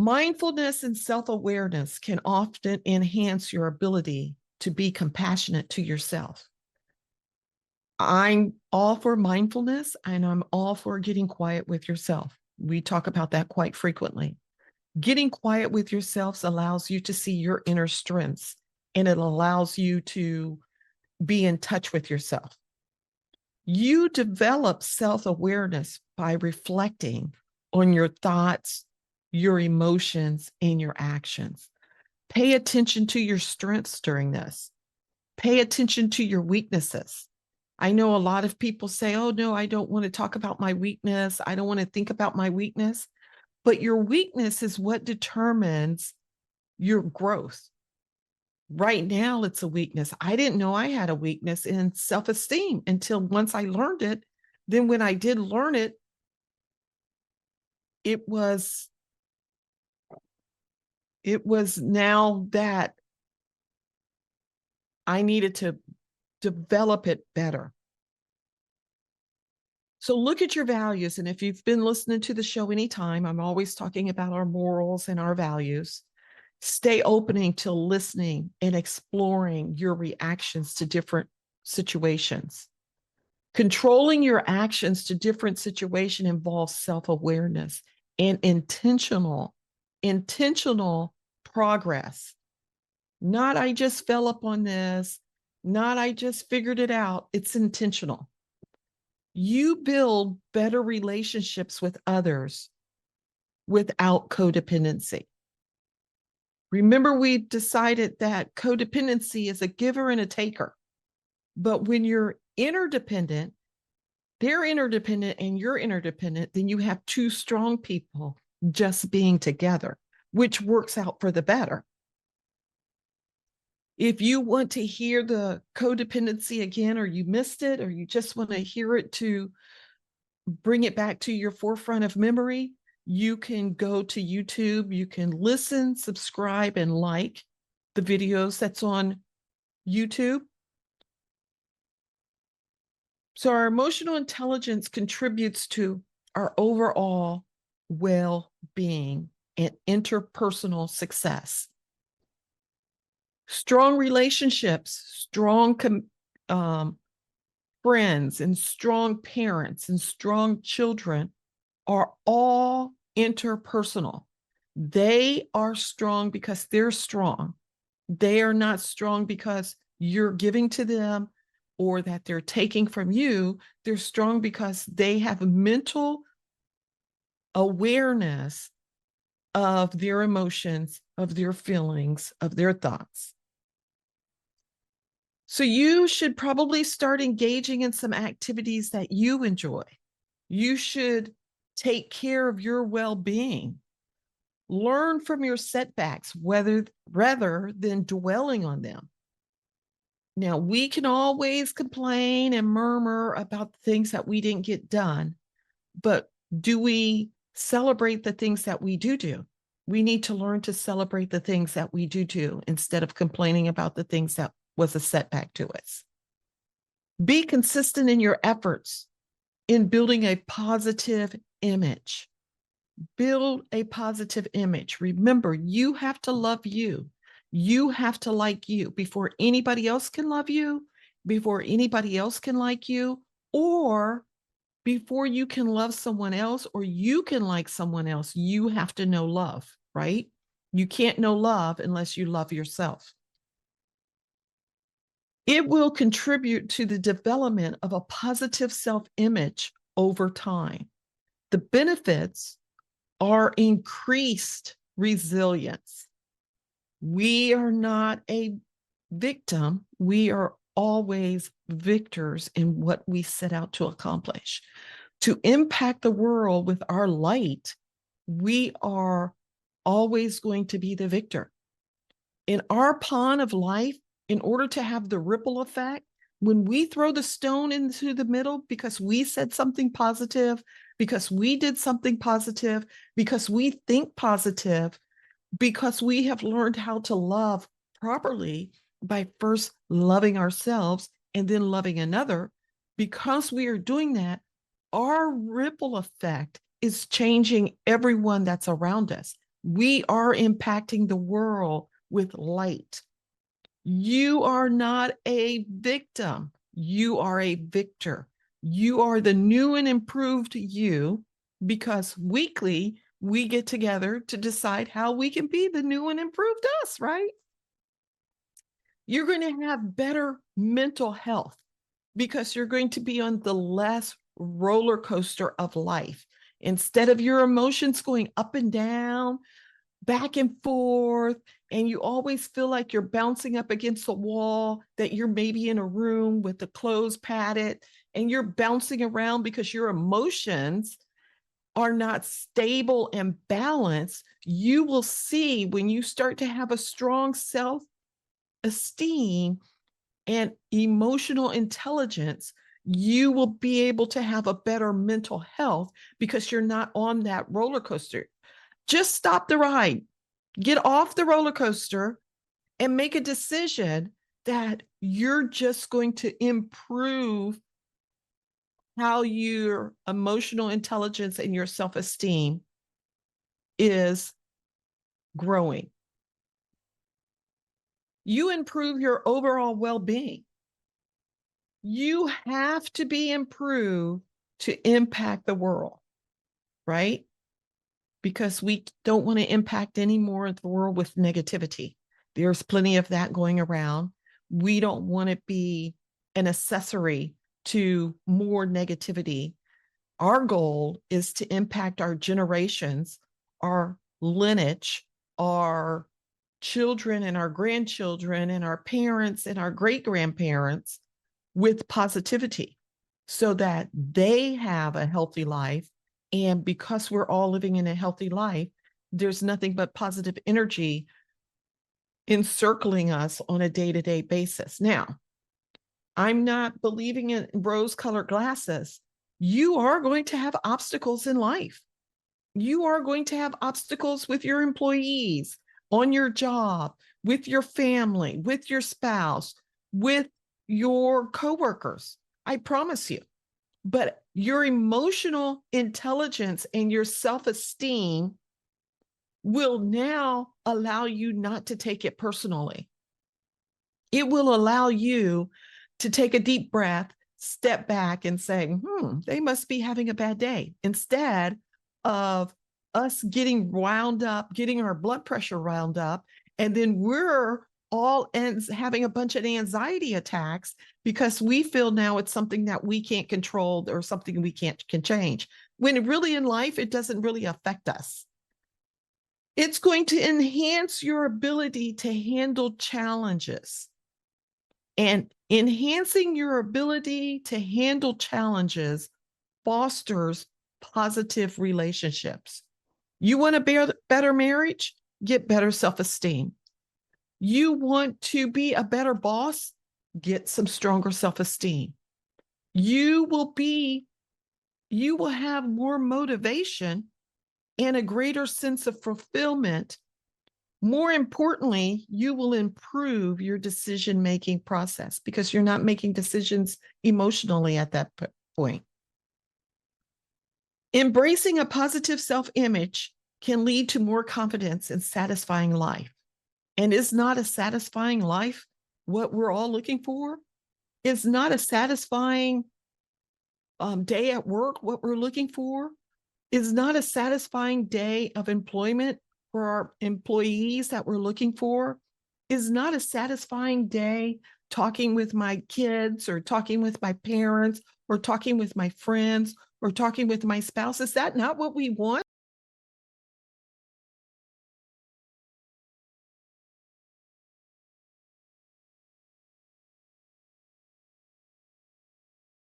Mindfulness and self-awareness can often enhance your ability to be compassionate to yourself. I'm all for mindfulness and I'm all for getting quiet with yourself. We talk about that quite frequently. Getting quiet with yourself allows you to see your inner strengths and it allows you to be in touch with yourself. You develop self-awareness by reflecting on your thoughts, your emotions, and your actions. Pay attention to your strengths during this. Pay attention to your weaknesses. I know a lot of people say, oh, no, I don't want to talk about my weakness. I don't want to think about my weakness. But your weakness is what determines your growth. Right now, it's a weakness. I didn't know I had a weakness in self-esteem until once I learned it. Then when I did learn it, it was now that I needed to develop it better. So look at your values. And if you've been listening to the show anytime, I'm always talking about our morals and our values. Stay opening to listening and exploring your reactions to different situations. Controlling your actions to different situations involves self-awareness and intentional progress. Not I just fell up on this, not I just figured it out. It's intentional. You build better relationships with others without codependency. Remember, we decided that codependency is a giver and a taker. But when you're interdependent, they're interdependent and you're interdependent, then you have two strong people just being together, which works out for the better. If you want to hear the codependency again, or you missed it, or you just want to hear it to bring it back to your forefront of memory, you can go to YouTube. You can listen, subscribe, and like the videos that's on YouTube. So our emotional intelligence contributes to our overall well-being and interpersonal success. Strong relationships, strong friends, and strong parents and strong children are all interpersonal. They are strong because they're strong. They are not strong because you're giving to them or that they're taking from you. They're strong because they have mental awareness of their emotions, of their feelings, of their thoughts. So you should probably start engaging in some activities that you enjoy. You should take care of your well-being. Learn from your setbacks rather than dwelling on them. Now, we can always complain and murmur about the things that we didn't get done, but do we celebrate the things that we do? We need to learn to celebrate the things that we do instead of complaining about the things that was a setback to us. Be consistent in your efforts in building a positive image. Build a positive image. Remember, you have to love you. You have to like you before anybody else can love you, before anybody else can like you, or before you can love someone else or you can like someone else. You have to know love, right? You can't know love unless you love yourself. It will contribute to the development of a positive self-image over time. The benefits are increased resilience. We are not a victim. We are always victors in what we set out to accomplish. To impact the world with our light, we are always going to be the victor. In our pond of life, in order to have the ripple effect, when we throw the stone into the middle because we said something positive, because we did something positive, because we think positive, because we have learned how to love properly by first loving ourselves and then loving another, because we are doing that, our ripple effect is changing everyone that's around us. We are impacting the world with light. You are not a victim. You are a victor. You are the new and improved you, because weekly we get together to decide how we can be the new and improved us, right? You're going to have better mental health because you're going to be on the less roller coaster of life. Instead of your emotions going up and down, back and forth, and you always feel like you're bouncing up against a wall, that you're maybe in a room with the clothes padded and you're bouncing around because your emotions are not stable and balanced. You will see, when you start to have a strong self-esteem and emotional intelligence, you will be able to have a better mental health because you're not on that roller coaster. Just stop the ride, get off the roller coaster, and make a decision that you're just going to improve how your emotional intelligence and your self-esteem is growing. You improve your overall well-being. You have to be improved to impact the world, right? Because we don't want to impact any more of the world with negativity. There's plenty of that going around. We don't want to be an accessory to more negativity. Our goal is to impact our generations, our lineage, our children and our grandchildren and our parents and our great-grandparents with positivity so that they have a healthy life. And because we're all living in a healthy life, there's nothing but positive energy encircling us on a day-to-day basis. Now, I'm not believing in rose-colored glasses. You are going to have obstacles in life. You are going to have obstacles with your employees, on your job, with your family, with your spouse, with your coworkers. I promise you. But your emotional intelligence and your self-esteem will now allow you not to take it personally. It will allow you to take a deep breath, step back and say, they must be having a bad day, instead of us getting wound up, getting our blood pressure wound up, and then we're all having a bunch of anxiety attacks because we feel now it's something that we can't control or something we can change, when really in life it doesn't really affect us. It's going to enhance your ability to handle challenges. And enhancing your ability to handle challenges fosters positive relationships. You want a better marriage? Get better self-esteem. You want to be a better boss? Get some stronger self-esteem. You will have more motivation and a greater sense of fulfillment. More importantly, you will improve your decision-making process because you're not making decisions emotionally at that point. Embracing a positive self-image can lead to more confidence and satisfying life. And is not a satisfying life what we're all looking for? Is not a satisfying day at work what we're looking for? Is not a satisfying day of employment for our employees that we're looking for? Is not a satisfying day talking with my kids or talking with my parents or talking with my friends or talking with my spouse? Is that not what we want?